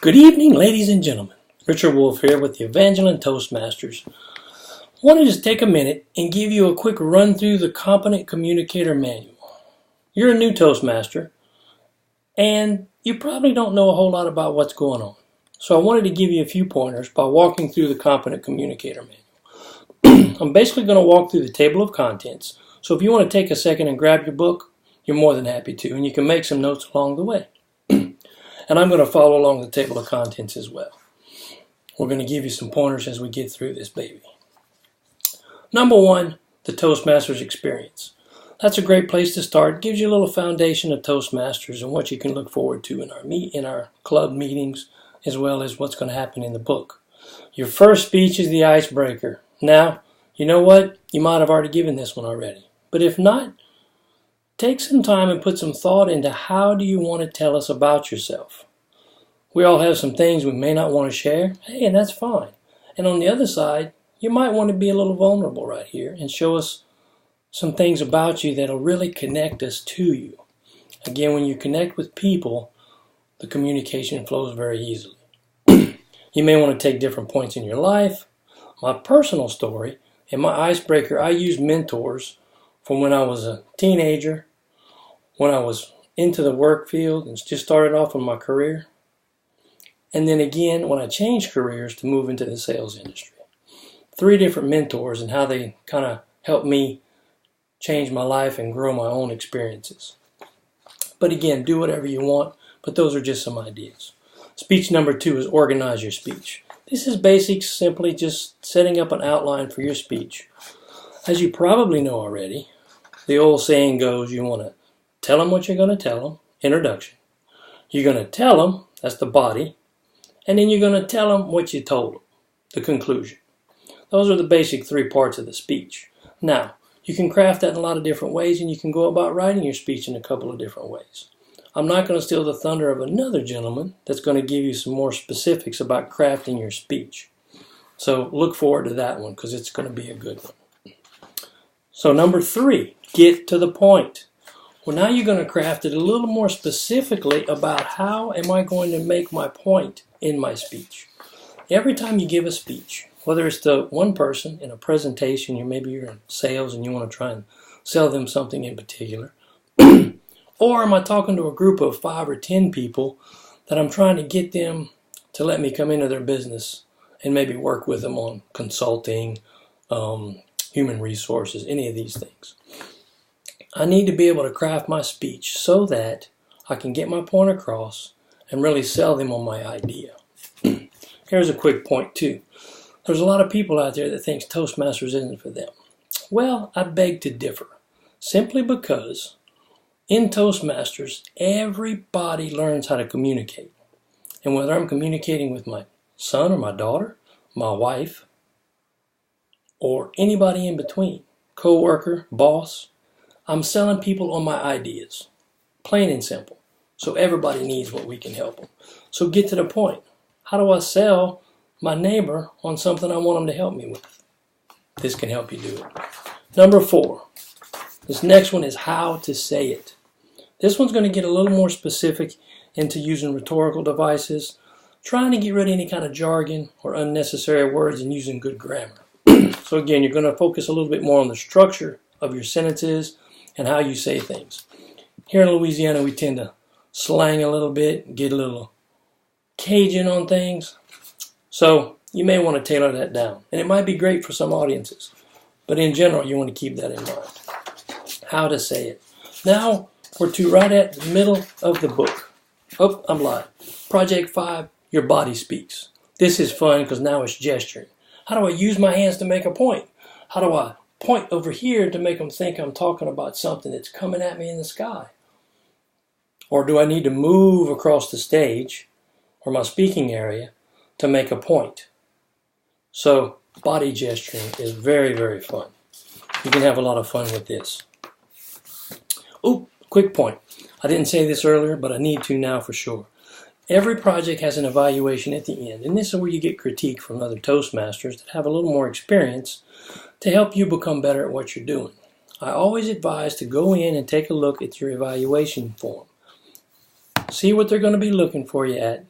Good evening, ladies and gentlemen. Richard Wolf here with the Evangeline Toastmasters. Wanted to take a minute and give you a quick run through the Competent Communicator Manual. You're a new Toastmaster, and you probably don't know a whole lot about what's going on. So I wanted to give you a few pointers by walking through the Competent Communicator Manual. I'm basically going to walk through the table of contents, so if you want to take a second and grab your book, you're more than happy to, and you can make some notes along the way. And I'm going to follow along the table of contents as well. We're going to give you some pointers as we get through this baby. Number one, the Toastmasters Experience. That's a great place to start. It gives you a little foundation of Toastmasters and what you can look forward to in our club meetings, as well as what's going to happen in the book. Your first speech is the icebreaker. Now, you know what? You might have already given this one already. But if not, take some time and put some thought into how do you want to tell us about yourself. We all have some things we may not want to share. Hey, and that's fine. And on the other side, you might want to be a little vulnerable right here and show us some things about you that'll really connect us to you. Again, when you connect with people, the communication flows very easily. You may want to take different points in your life. My personal story and my icebreaker, I used mentors from when I was a teenager, when I was into the work field and just started off in my career. And then again, when I changed careers to move into the sales industry. 3 different mentors and how they kind of helped me change my life and grow my own experiences. But again, do whatever you want, but those are just some ideas. Speech number 2 is organize your speech. This is basic, simply just setting up an outline for your speech. As you probably know already, the old saying goes, you want to tell them what you're going to tell them, introduction. You're going to tell them, that's the body, and then you're going to tell them what you told them, the conclusion. Those are the basic 3 parts of the speech. Now, you can craft that in a lot of different ways, and you can go about writing your speech in a couple of different ways. I'm not going to steal the thunder of another gentleman that's going to give you some more specifics about crafting your speech. So look forward to that one because it's going to be a good one. So number 3, get to the point. Well, now you're going to craft it a little more specifically about how am I going to make my point in my speech. Every time you give a speech, whether it's to one person in a presentation, maybe you're in sales and you want to try and sell them something in particular, or am I talking to a group of 5 or 10 people that I'm trying to get them to let me come into their business and maybe work with them on consulting, human resources, any of these things. I need to be able to craft my speech so that I can get my point across and really sell them on my idea. Here's a quick point too. There's a lot of people out there that thinks Toastmasters isn't for them. Well, I beg to differ. Simply because in Toastmasters, everybody learns how to communicate. And whether I'm communicating with my son or my daughter, my wife, or anybody in between, co-worker, boss, I'm selling people on my ideas. Plain and simple. So everybody needs what we can help them. So get to the point. How do I sell my neighbor on something I want them to help me with? This can help you do it. Number 4. This next one is how to say it. This one's going to get a little more specific into using rhetorical devices, trying to get rid of any kind of jargon or unnecessary words and using good grammar. So again, you're going to focus a little bit more on the structure of your sentences and how you say things. Here in Louisiana, we tend to slang a little bit, get a little Cajun on things. So you may want to tailor that down. And it might be great for some audiences. But in general, you want to keep that in mind. How to say it. Now, we're right at the middle of the book. Oh, I'm lying. Project 5, your body speaks. This is fun because now it's gesturing. How do I use my hands to make a point? How do I point over here to make them think I'm talking about something that's coming at me in the sky? Or do I need to move across the stage or my speaking area to make a point? So body gesturing is very, very fun. You can have a lot of fun with this. Oh, quick point. I didn't say this earlier, but I need to now for sure. Every project has an evaluation at the end, and this is where you get critique from other Toastmasters that have a little more experience to help you become better at what you're doing. I always advise to go in and take a look at your evaluation form. See what they're going to be looking for you at,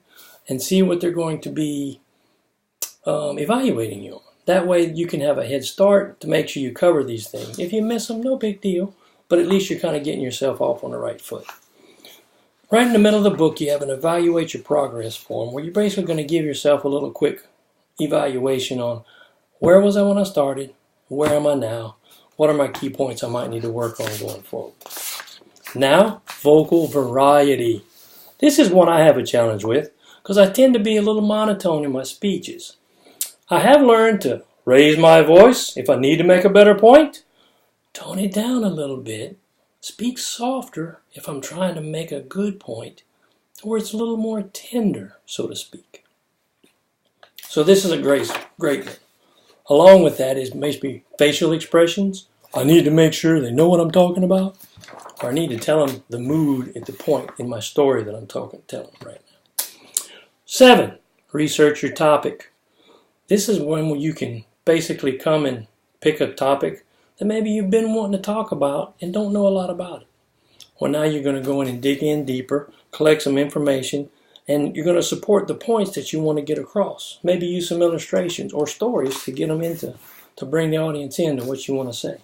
and see what they're going to be evaluating you on. That way you can have a head start to make sure you cover these things. If you miss them, no big deal, but at least you're kind of getting yourself off on the right foot. Right in the middle of the book, you have an evaluate your progress form where you're basically going to give yourself a little quick evaluation on where was I when I started, where am I now, what are my key points I might need to work on going forward. Now, vocal variety. This is one I have a challenge with because I tend to be a little monotone in my speeches. I have learned to raise my voice if I need to make a better point, tone it down a little bit, speak softer if I'm trying to make a good point, or it's a little more tender, so to speak. So this is a great one. Along with that is maybe facial expressions. I need to make sure they know what I'm talking about, or I need to tell them the mood at the point in my story that I'm telling them right now. 7, research your topic. This is when you can basically come and pick a topic that maybe you've been wanting to talk about and don't know a lot about it. Well, now you're going to go in and dig in deeper, collect some information, and you're going to support the points that you want to get across. Maybe use some illustrations or stories to get them to bring the audience into what you want to say.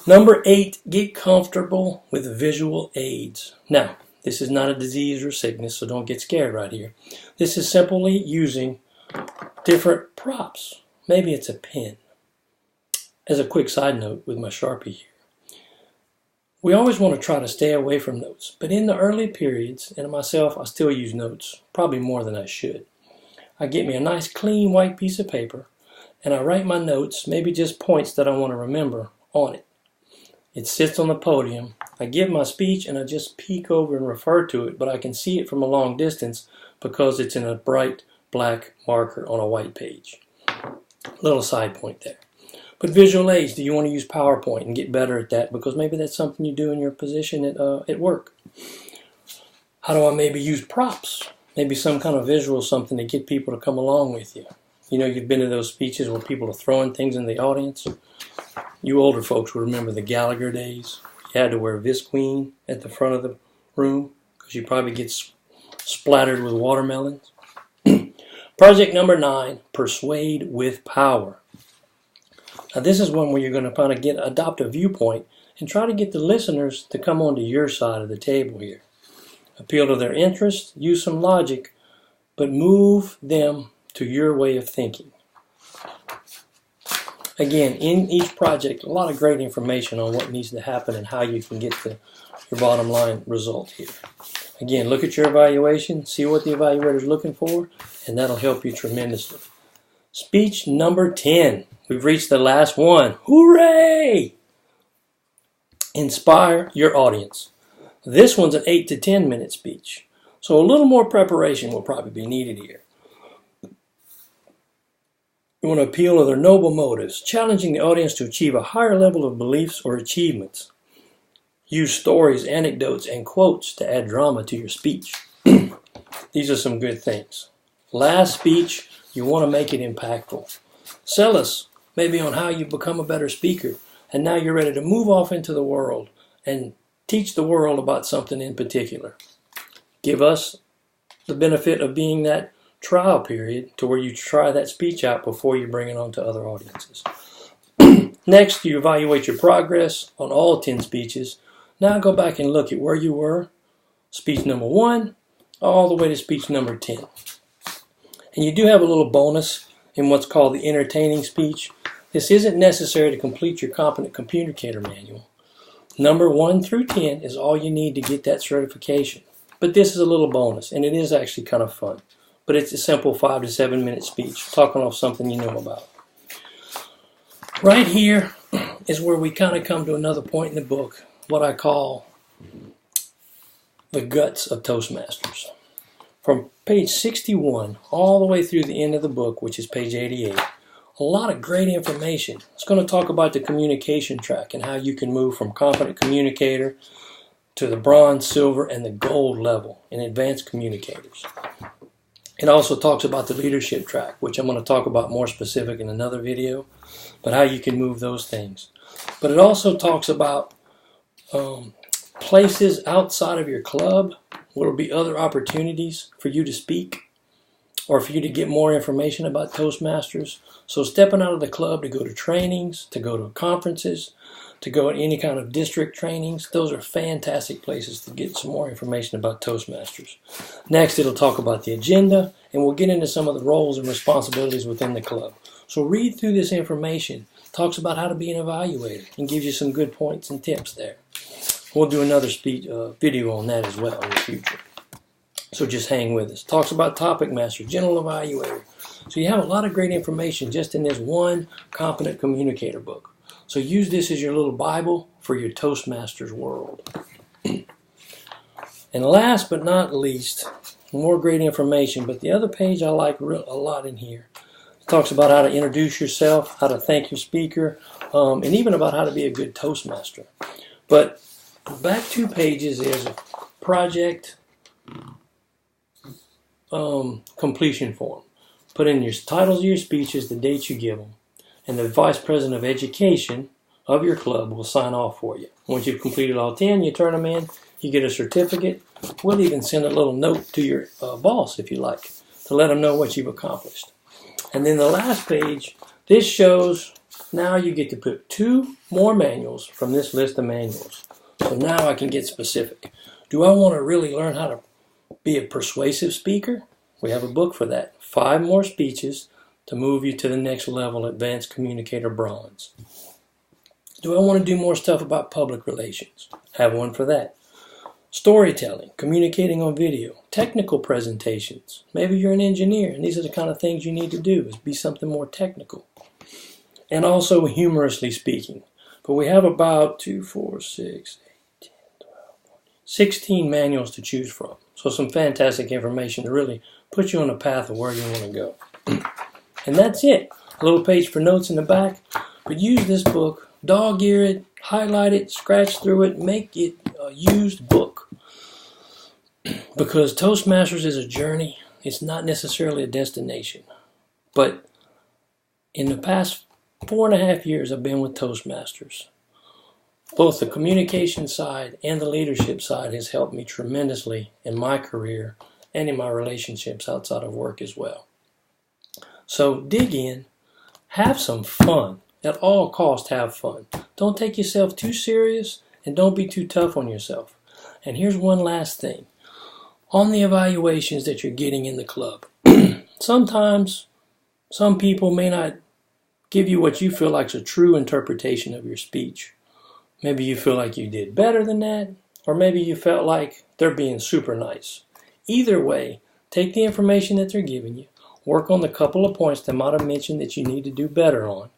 Number 8, get comfortable with visual aids. Now, this is not a disease or sickness, so don't get scared right here. This is simply using different props. Maybe it's a pen. As a quick side note with my Sharpie here, we always want to try to stay away from notes, but in the early periods, and myself, I still use notes, probably more than I should. I get me a nice clean white piece of paper, and I write my notes, maybe just points that I want to remember on it. It sits on the podium. I give my speech, and I just peek over and refer to it, but I can see it from a long distance because it's in a bright black marker on a white page. Little side point there. But visual aids, do you want to use PowerPoint and get better at that? Because maybe that's something you do in your position at work. How do I maybe use props? Maybe some kind of visual something to get people to come along with you. You know, you've been to those speeches where people are throwing things in the audience. You older folks will remember the Gallagher days. You had to wear Visqueen at the front of the room because you probably get splattered with watermelons. Project number 9, persuade with power. Now this is one where you're going to kind of adopt a viewpoint and try to get the listeners to come onto your side of the table here. Appeal to their interests, use some logic, but move them to your way of thinking. Again, in each project, a lot of great information on what needs to happen and how you can get to your bottom line result here. Again, look at your evaluation, see what the evaluator is looking for, and that'll help you tremendously. Speech number 10. We've reached the last one. Hooray! Inspire your audience. This one's an 8 to 10 minute speech, so a little more preparation will probably be needed here. You want to appeal to their noble motives, challenging the audience to achieve a higher level of beliefs or achievements. Use stories, anecdotes, and quotes to add drama to your speech. These are some good things. Last speech, you want to make it impactful. Sell us maybe on how you become a better speaker, and now you're ready to move off into the world and teach the world about something in particular. Give us the benefit of being that trial period to where you try that speech out before you bring it on to other audiences. Next, you evaluate your progress on all 10 speeches. Now go back and look at where you were, speech number 1, all the way to speech number 10. And you do have a little bonus in what's called the entertaining speech. This isn't necessary to complete your competent communicator manual. Number 1 through 10 is all you need to get that certification. But this is a little bonus, and it is actually kind of fun. But it's a simple 5 to 7 minute speech, talking off something you know about. Right here is where we kind of come to another point in the book, what I call the guts of Toastmasters. From page 61 all the way through the end of the book, which is page 88, a lot of great information. It's going to talk about the communication track and how you can move from competent communicator to the bronze, silver, and the gold level in advanced communicators. It also talks about the leadership track, which I'm going to talk about more specific in another video, but how you can move those things. But it also talks about places outside of your club where there will be other opportunities for you to speak or for you to get more information about Toastmasters. So stepping out of the club to go to trainings, to go to conferences, to go to any kind of district trainings, those are fantastic places to get some more information about Toastmasters. Next, it'll talk about the agenda, and we'll get into some of the roles and responsibilities within the club. So read through this information. It talks about how to be an evaluator and gives you some good points and tips there. We'll do another video on that as well in the future. So just hang with us. Talks about Topic Master, General Evaluator. So you have a lot of great information just in this one Competent Communicator book. So use this as your little Bible for your Toastmasters world. And last but not least, more great information, but the other page I like a lot in here. It talks about how to introduce yourself, how to thank your speaker, and even about how to be a good Toastmaster. But the back 2 pages is a project completion form. Put in your titles of your speeches, the dates you give them, and the Vice President of Education of your club will sign off for you. Once you've completed all 10, you turn them in, you get a certificate. We'll even send a little note to your boss, if you like, to let them know what you've accomplished. And then the last page, this shows now you get to put 2 more manuals from this list of manuals. So now I can get specific. Do I want to really learn how to be a persuasive speaker? We have a book for that. 5 more speeches to move you to the next level, Advanced Communicator Bronze. Do I want to do more stuff about public relations? Have one for that. Storytelling, communicating on video, technical presentations. Maybe you're an engineer and these are the kind of things you need to do, is be something more technical. And also humorously speaking. But we have about 16 manuals to choose from. So some fantastic information to really put you on a path of where you want to go. And that's it. A little page for notes in the back. But use this book, dog-ear it, highlight it, scratch through it, make it a used book. Because Toastmasters is a journey. It's not necessarily a destination. But in the past 4.5 years I've been with Toastmasters, both the communication side and the leadership side has helped me tremendously in my career and in my relationships outside of work as well. So dig in, have some fun. At all costs, have fun. Don't take yourself too serious and don't be too tough on yourself. And here's one last thing. On the evaluations that you're getting in the club, sometimes some people may not give you what you feel like is a true interpretation of your speech. Maybe you feel like you did better than that, or maybe you felt like they're being super nice. Either way, take the information that they're giving you, work on the couple of points they might have mentioned that you need to do better on,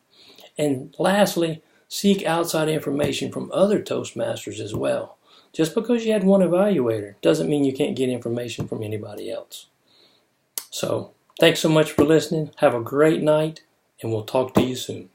and lastly, seek outside information from other Toastmasters as well. Just because you had one evaluator doesn't mean you can't get information from anybody else. So, thanks so much for listening. Have a great night, and we'll talk to you soon.